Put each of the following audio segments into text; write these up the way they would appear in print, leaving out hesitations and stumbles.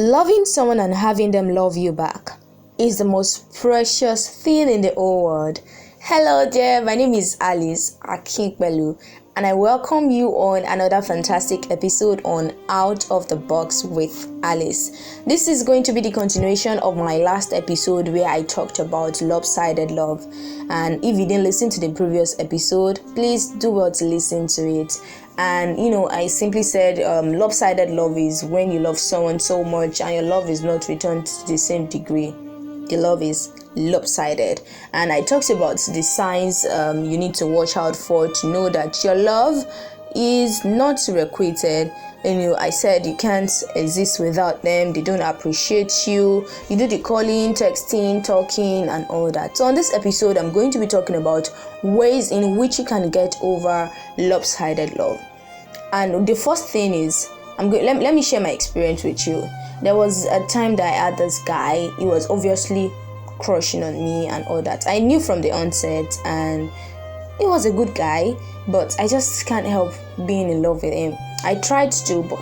Loving someone and having them love you back is the most precious thing in the whole world. Hello there, my name is Alice Akinpelu, and I welcome you on another fantastic episode on Out of the Box with Alice. This is going to be the continuation of my last episode where I talked about lopsided love. And if you didn't listen to the previous episode, please do well to listen to it. And I simply said lopsided love is when you love someone so much and your love is not returned to the same degree. The love is lopsided, and I talked about the signs you need to watch out for to know that your love is not requited. I said you can't exist without them. They don't appreciate you. You do the calling, texting, talking, and all that. So on this episode, I'm going to be talking about ways in which you can get over lopsided love. And the first thing is, let me share my experience with you. There was a time that I had this guy. He was obviously crushing on me and all that. I knew from the onset, and he was a good guy, but I just can't help being in love with him. I tried to, but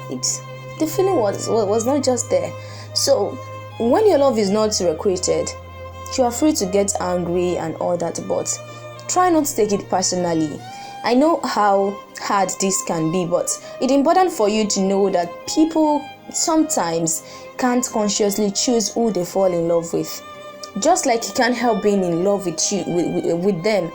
the feeling was not just there. So when your love is not requited, you are free to get angry and all that, but try not to take it personally. I know how hard this can be, but it's important for you to know that people sometimes can't consciously choose who they fall in love with. Just like you can't help being in love with you with them,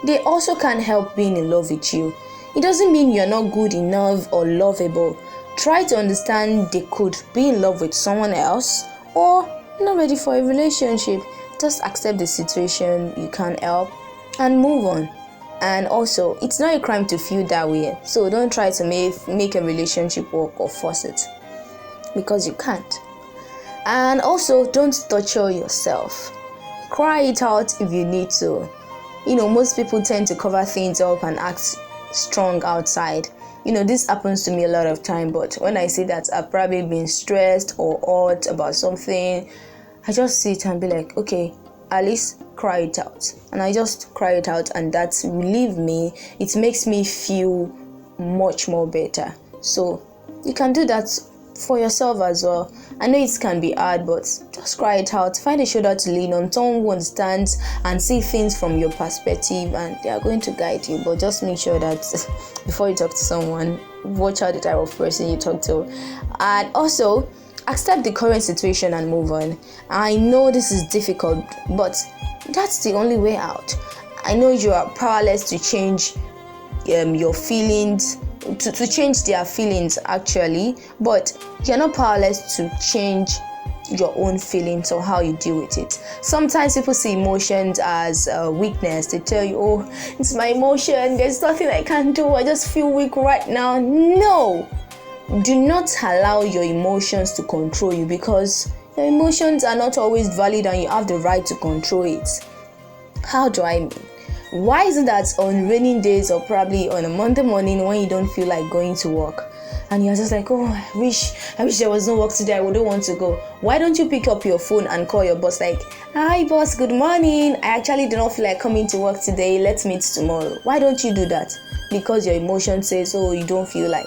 they also can't help being in love with you. It doesn't mean you're not good enough or lovable. Try to understand they could be in love with someone else or not ready for a relationship. Just accept the situation you can't help and move on. And also, it's not a crime to feel that way, so don't try to make a relationship work or force it, because you can't. And also, don't torture yourself. Cry it out if you need to. Most people tend to cover things up and act strong outside. This happens to me a lot of time, but when I say that I've probably been stressed or hurt about something, I just sit and be like, okay, Alice, cry it out. And I just cry it out, and that relieves me. It makes me feel much more better. So you can do that for yourself as well. I know it can be hard, but just cry it out. Find a shoulder to lean on, someone who understands and see things from your perspective, and they are going to guide you. But just make sure that before you talk to someone, watch out the type of person you talk to. And also, accept the current situation and move on. I know this is difficult, but that's the only way out. I know you are powerless to change your feelings, to change their feelings actually, but you're not powerless to change your own feelings or how you deal with it. Sometimes people see emotions as weakness. They tell you, oh, it's my emotion, there's nothing I can do, I just feel weak right now. No, do not allow your emotions to control you, because your emotions are not always valid and you have the right to control it. How do I mean? Why is it that on rainy days or probably on a Monday morning when you don't feel like going to work and you're just like, oh, I wish there was no work today, I wouldn't want to go. Why don't you pick up your phone and call your boss like, hi boss, good morning, I actually do not feel like coming to work today, let's meet tomorrow. Why don't you do that? Because your emotion says, oh, you don't feel like.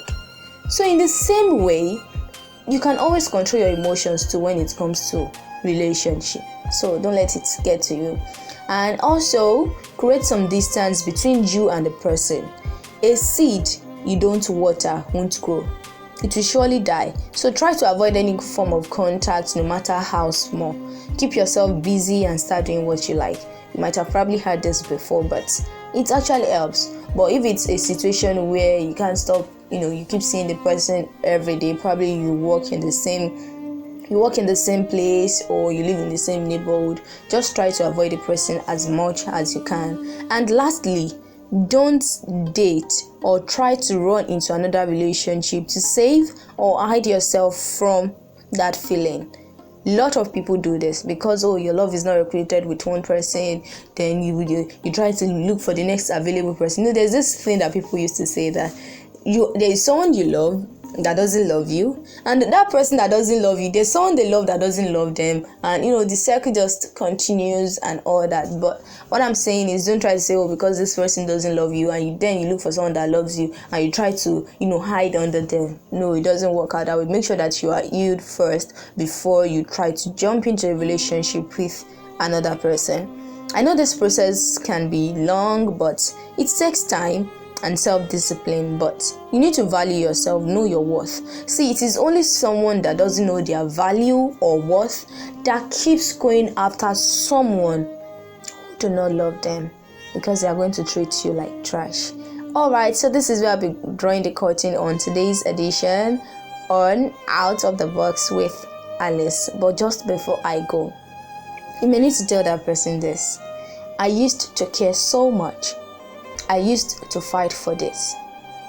So in the same way, you can always control your emotions too when it comes to relationship. So don't let it get to you. And also, create some distance between you and the person. A seed you don't water won't grow. It will surely die. So try to avoid any form of contact, no matter how small. Keep yourself busy and start doing what you like. You might have probably heard this before, but it actually helps. But if it's a situation where you can't stop, you keep seeing the person every day, probably you work in the same place or you live in the same neighborhood, just try to avoid the person as much as you can. And lastly, don't date or try to run into another relationship to save or hide yourself from that feeling. A lot of people do this because your love is not recreated with one person, then you try to look for the next available person. There's this thing that people used to say that there is someone you love that doesn't love you, and that person that doesn't love you, there's someone they love that doesn't love them, and the circle just continues and all that. But what I'm saying is, don't try to say, oh, because this person doesn't love you, and then you look for someone that loves you and you try to hide under them. No, it doesn't work out that way. Make sure that you are healed first before you try to jump into a relationship with another person. I know this process can be long, but it takes time and self-discipline, but you need to value yourself, know your worth. See, it is only someone that doesn't know their value or worth that keeps going after someone who do not love them, because they are going to treat you like trash. Alright, so this is where I'll be drawing the curtain on today's edition on Out of the Box with Alice. But just before I go, you may need to tell that person this: I used to care so much. I used to fight for this.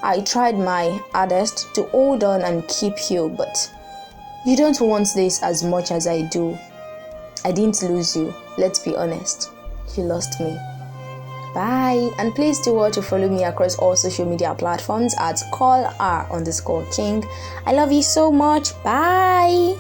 I tried my hardest to hold on and keep you, but you don't want this as much as I do. I didn't lose you. Let's be honest. You lost me. Bye. And please do well to follow me across all social media platforms at callr_king. I love you so much. Bye.